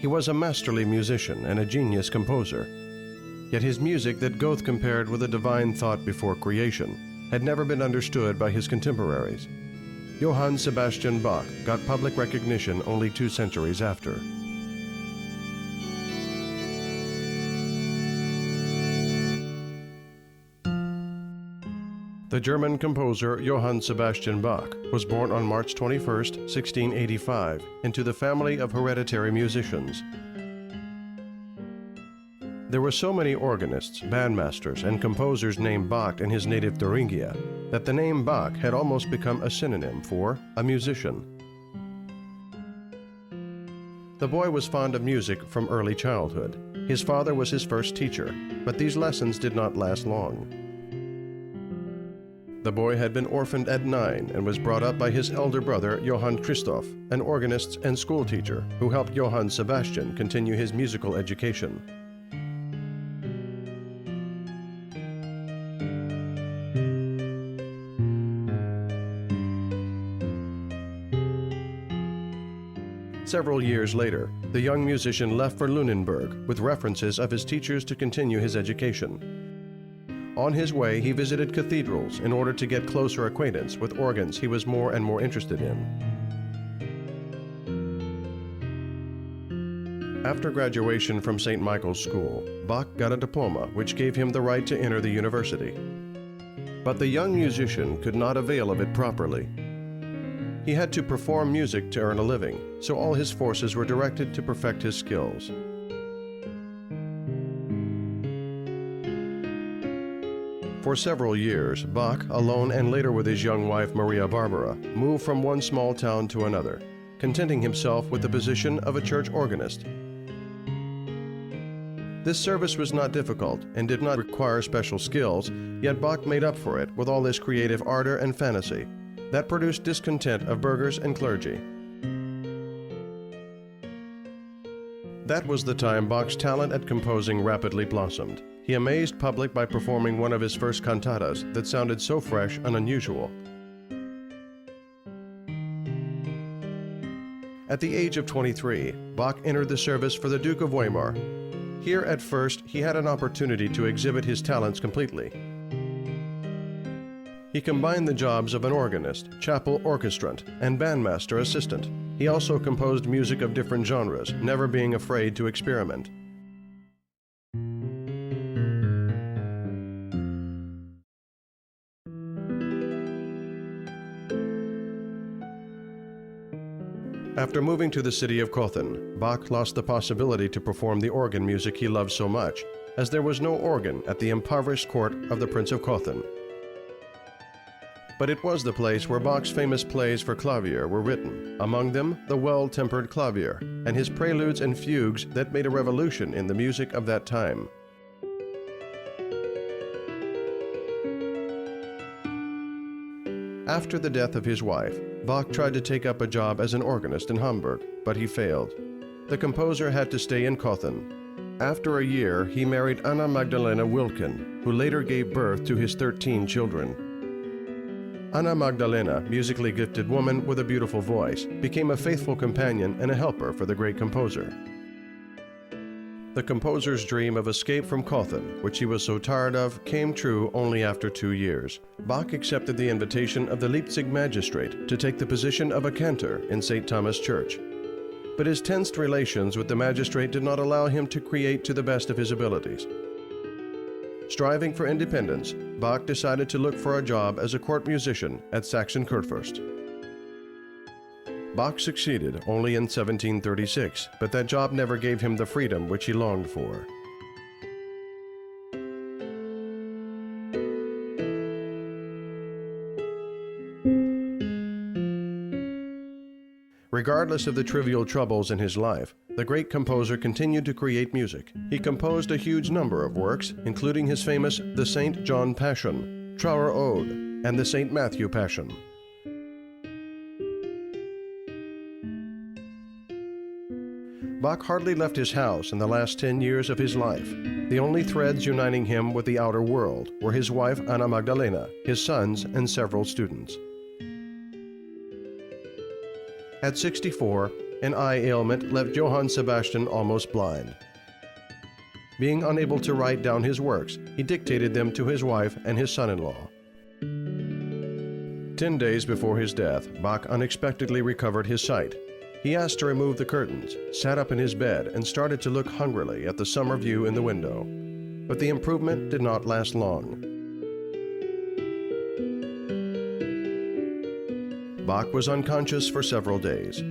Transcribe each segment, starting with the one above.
He was a masterly musician and a genius composer. Yet his music that Goethe compared with a divine thought before creation had never been understood by his contemporaries. Johann Sebastian Bach got public recognition only 2 centuries after. The German composer Johann Sebastian Bach was born on March 21, 1685, into the family of hereditary musicians. There were so many organists, bandmasters, and composers named Bach in his native Thuringia that the name Bach had almost become a synonym for a musician. The boy was fond of music from early childhood. His father was his first teacher, but these lessons did not last long. The boy had been orphaned at 9 and was brought up by his elder brother, Johann Christoph, an organist and schoolteacher who helped Johann Sebastian continue his musical education. Several years later, the young musician left for Lunenburg with references of his teachers to continue his education. On his way, he visited cathedrals in order to get closer acquaintance with organs he was more and more interested in. After graduation from St. Michael's School, Bach got a diploma which gave him the right to enter the university. But the young musician could not avail of it properly. He had to perform music to earn a living, so all his forces were directed to perfect his skills. For several years, Bach, alone and later with his young wife Maria Barbara, moved from one small town to another, contenting himself with the position of a church organist. This service was not difficult and did not require special skills, yet Bach made up for it with all his creative ardor and fantasy. That produced discontent of burghers and clergy. That was the time Bach's talent at composing rapidly blossomed. He amazed public by performing one of his first cantatas that sounded so fresh and unusual. At the age of 23, Bach entered the service for the Duke of Weimar. Here at first, he had an opportunity to exhibit his talents completely. He combined the jobs of an organist, chapel orchestrant, and bandmaster assistant. He also composed music of different genres, never being afraid to experiment. After moving to the city of Cothen, Bach lost the possibility to perform the organ music he loved so much, as there was no organ at the impoverished court of the Prince of Cothen. But it was the place where Bach's famous plays for clavier were written, among them the Well-Tempered Clavier, and his preludes and fugues that made a revolution in the music of that time. After the death of his wife, Bach tried to take up a job as an organist in Hamburg, but he failed. The composer had to stay in Cothen. After a year, he married Anna Magdalena Wilken, who later gave birth to his 13 children. Anna Magdalena, musically gifted woman with a beautiful voice, became a faithful companion and a helper for the great composer. The composer's dream of escape from Cothen, which he was so tired of, came true only after 2 years. Bach accepted the invitation of the Leipzig magistrate to take the position of a cantor in St. Thomas Church. But his tensed relations with the magistrate did not allow him to create to the best of his abilities. Striving for independence, Bach decided to look for a job as a court musician at Sachsen-Kurfürst. Bach succeeded only in 1736, but that job never gave him the freedom which he longed for. Regardless of the trivial troubles in his life, the great composer continued to create music. He composed a huge number of works, including his famous The St. John Passion, Trauer Ode, and the St. Matthew Passion. Bach hardly left his house in the last 10 years of his life. The only threads uniting him with the outer world were his wife Anna Magdalena, his sons, and several students. At 64, An eye ailment left Johann Sebastian almost blind. Being unable to write down his works, he dictated them to his wife and his son-in-law. 10 days before his death, Bach unexpectedly recovered his sight. He asked to remove the curtains, sat up in his bed, and started to look hungrily at the summer view in the window. But the improvement did not last long. Bach was unconscious for several days.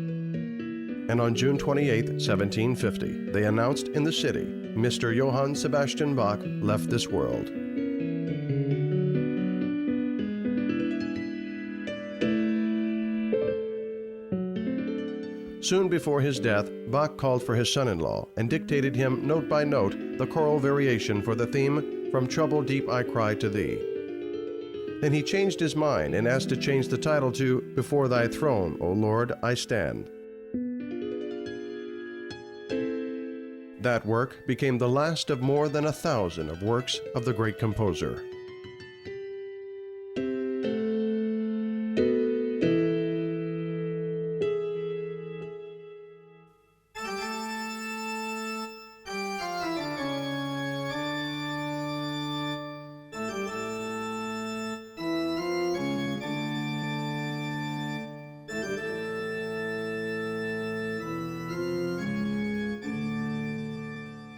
And on June 28, 1750, they announced in the city, Mr. Johann Sebastian Bach left this world. Soon before his death, Bach called for his son-in-law and dictated him note by note the choral variation for the theme, "From Trouble Deep I Cry to Thee." Then he changed his mind and asked to change the title to "Before Thy Throne, O Lord, I Stand." That work became the last of more than 1,000 of works of the great composer.